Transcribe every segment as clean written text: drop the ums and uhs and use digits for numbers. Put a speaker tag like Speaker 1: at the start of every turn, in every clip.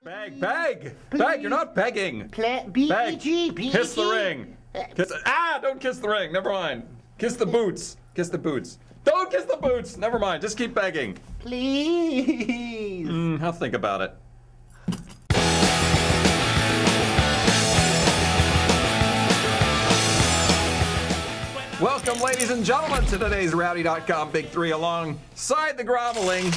Speaker 1: Beg, beg, beg, you're not begging. Beg, kiss the ring. Don't kiss the ring, never mind. Kiss the boots, kiss the boots. Don't kiss the boots, never mind, just keep begging.
Speaker 2: Please.
Speaker 1: I'll think about it. Welcome, ladies and gentlemen, to today's Rowdy.com Big Three alongside the groveling.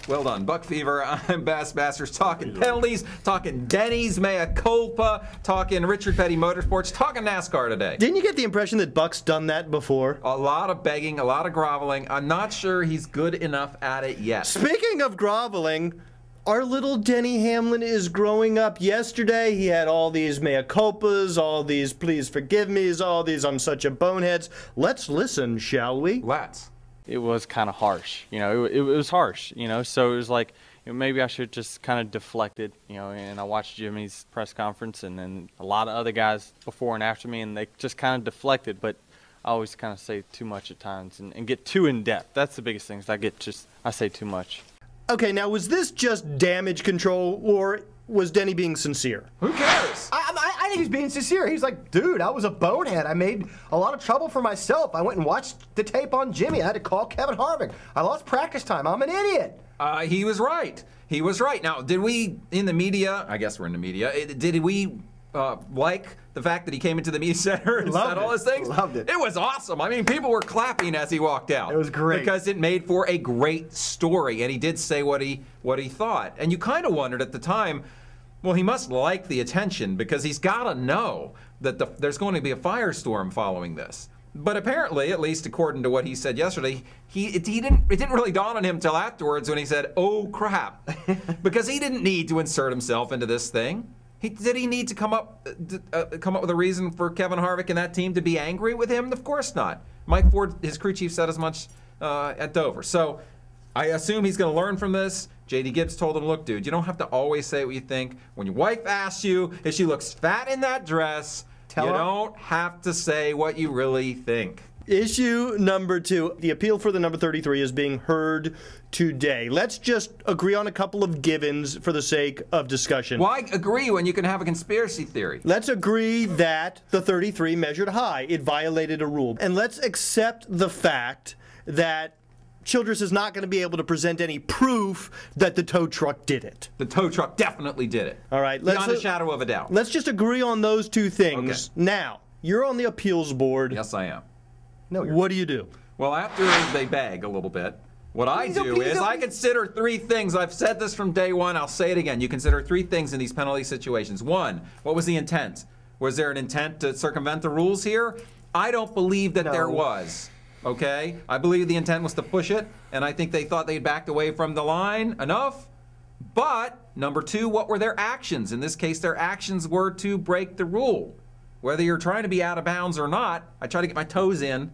Speaker 1: Well done, Buck Fever. I'm Bass Masters, talking penalties, talking Denny's mea culpa, talking Richard Petty Motorsports, talking NASCAR today.
Speaker 3: Didn't you get the impression that Buck's done that before?
Speaker 1: A lot of begging, a lot of groveling. I'm not sure he's good enough at it yet.
Speaker 3: Speaking of groveling, our little Denny Hamlin is growing up. Yesterday, he had all these mea culpas, all these please forgive me's, all these I'm such a boneheads. Let's listen, shall we?
Speaker 1: Let's.
Speaker 4: It was kind of harsh, it was harsh, so it was like, maybe I should just kind of deflected, and I watched Jimmy's press conference and then a lot of other guys before and after me, and they just kind of deflected, but I always kind of say too much at times and get too in depth. That's the biggest thing, is I say too much.
Speaker 3: Okay, now was this just damage control, or was Denny being sincere?
Speaker 1: Who cares?
Speaker 2: I think he's being sincere. He's like, dude, I was a bonehead. I made a lot of trouble for myself. I went and watched the tape on Jimmy. I had to call Kevin Harvick. I lost practice time. I'm an idiot.
Speaker 1: He was right. He was right. Now, did we, in the media, I guess we're in the media, did we like the fact that he came into the media center and said all those things?
Speaker 2: Loved it.
Speaker 1: It was awesome. I mean, people were clapping as he walked out.
Speaker 2: It was great.
Speaker 1: Because it made for a great story, and he did say what he thought. And you kind of wondered at the time, well, he must like the attention because he's got to know that there's going to be a firestorm following this. But apparently, at least according to what he said yesterday, it didn't really dawn on him until afterwards when he said, "Oh crap," because he didn't need to insert himself into this thing. Did he need to come up with a reason for Kevin Harvick and that team to be angry with him? Of course not. Mike Ford, his crew chief, said as much at Dover. So I assume he's going to learn from this. J.D. Gibbs told him, look, dude, you don't have to always say what you think. When your wife asks you if she looks fat in that dress, you don't have to say what you really think.
Speaker 3: Issue number 2, the appeal for the number 33 is being heard today. Let's just agree on a couple of givens for the sake of discussion.
Speaker 1: Why agree when you can have a conspiracy theory?
Speaker 3: Let's agree that the 33 measured high. It violated a rule. And let's accept the fact that Childress is not going to be able to present any proof that the tow truck did it.
Speaker 1: The tow truck definitely did it.
Speaker 3: All right.
Speaker 1: Beyond a shadow of a doubt.
Speaker 3: Let's just agree on those two things.
Speaker 1: Okay.
Speaker 3: Now, you're on the appeals board.
Speaker 1: Yes, I am.
Speaker 3: No, what do you do?
Speaker 1: Well, after they beg a little bit, what I do is I consider 3 things. I've said this from day one. I'll say it again. You consider 3 things in these penalty situations. 1, what was the intent? Was there an intent to circumvent the rules here? I don't believe that there was. Okay? I believe the intent was to push it, and I think they thought they'd backed away from the line enough. But, number 2, what were their actions? In this case, their actions were to break the rule. Whether you're trying to be out of bounds or not, I try to get my toes in,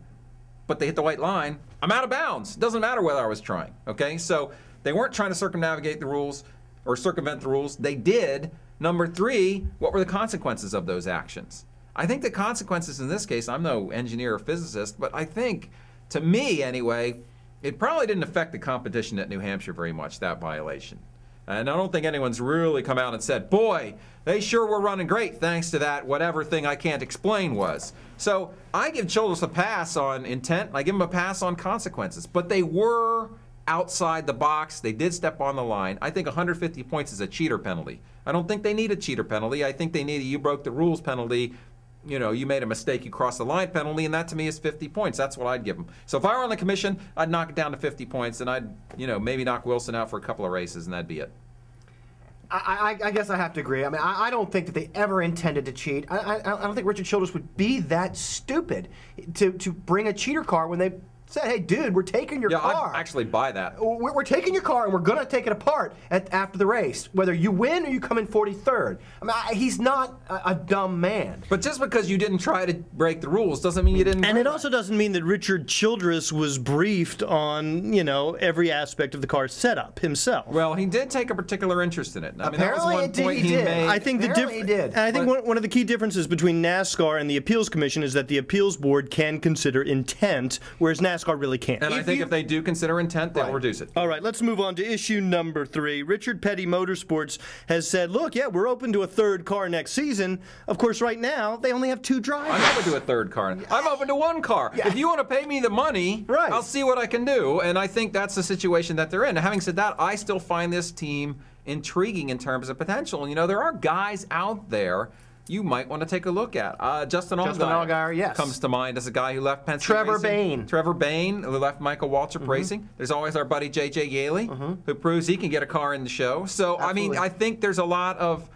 Speaker 1: but they hit the white line, I'm out of bounds. It doesn't matter whether I was trying, okay? So they weren't trying to circumnavigate the rules or circumvent the rules. They did. Number 3, what were the consequences of those actions? I think the consequences in this case, I'm no engineer or physicist, but I think, to me anyway, it probably didn't affect the competition at New Hampshire very much, that violation. And I don't think anyone's really come out and said, boy, they sure were running great thanks to that whatever thing I can't explain was. So I give Childress a pass on intent, and I give him a pass on consequences. But they were outside the box. They did step on the line. I think 150 points is a cheater penalty. I don't think they need a cheater penalty. I think they need a you broke the rules penalty. You made a mistake, you crossed the line penalty, and that to me is 50 points. That's what I'd give them. So if I were on the commission, I'd knock it down to 50 points, and I'd, maybe knock Wilson out for a couple of races, and that'd be it.
Speaker 2: I guess I have to agree. I mean, I don't think that they ever intended to cheat. I don't think Richard Childress would be that stupid to bring a cheater car when they said, hey, dude, we're taking your car.
Speaker 1: I'd actually buy that.
Speaker 2: We're taking your car and we're going to take it apart after the race, whether you win or you come in 43rd. I mean, he's not a dumb man.
Speaker 1: But just because you didn't try to break the rules doesn't mean you didn't.
Speaker 3: And it also doesn't mean that Richard Childress was briefed on, every aspect of the car's setup himself.
Speaker 1: Well, he did take a particular interest in it. I mean,
Speaker 2: apparently
Speaker 1: that was one point he made.
Speaker 3: I think one of the key differences between NASCAR and the appeals commission is that the appeals board can consider intent, whereas NASCAR NASCAR really can't.
Speaker 1: And I think if they do consider intent, they'll reduce it.
Speaker 3: All right, let's move on to issue number 3. Richard Petty Motorsports has said, look, yeah, we're open to a third car next season. Of course, right now, they only have 2 drivers.
Speaker 1: I'm open to a third car. I'm open to 1 car. If you want to pay me the money, I'll see what I can do. And I think that's the situation that they're in. Now, having said that, I still find this team intriguing in terms of potential. You know, there are guys out there you might want to take a look at. Justin Allgaier,
Speaker 2: yes,
Speaker 1: comes to mind as a guy who left Penske Racing. Trevor Bayne, who left Michael Waltrip Racing. There's always our buddy J.J. Yaley, who proves he can get a car in the show. So, I mean, I think there's a lot of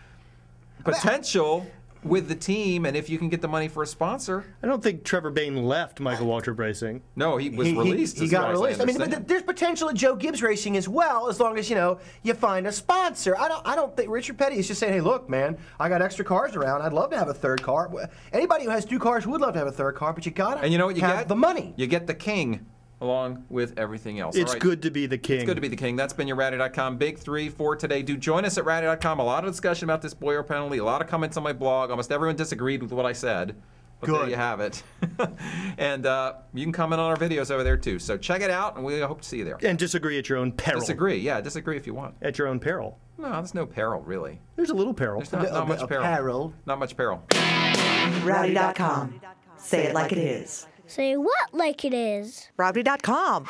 Speaker 1: potential with the team, and if you can get the money for a sponsor.
Speaker 3: I don't think Trevor Bayne left Michael Waltrip Racing.
Speaker 1: No, he was released.
Speaker 2: He got released. I mean, but there's potential at Joe Gibbs Racing as well, as long as, you know, you find a sponsor. I don't think Richard Petty is just saying, hey, look, man, I got extra cars around. I'd love to have a third car. Anybody who has 2 cars would love to have a third car, but you got to have the money.
Speaker 1: You get the king along with everything else.
Speaker 3: It's good to be the king.
Speaker 1: It's good to be the king. That's been your Rowdy.com Big 3 for today. Do join us at Rowdy.com. A lot of discussion about this Boyer penalty. A lot of comments on my blog. Almost everyone disagreed with what I said. But there you have it. And you can comment on our videos over there, too. So check it out, and we hope to see you there.
Speaker 3: And disagree at your own peril.
Speaker 1: Disagree if you want.
Speaker 3: At your own peril.
Speaker 1: No, there's no peril, really.
Speaker 3: There's a little peril.
Speaker 1: There's not much peril. Not much peril.
Speaker 5: Rowdy.com. Say it like it is.
Speaker 6: Say what like it is?
Speaker 5: Rowdy.com.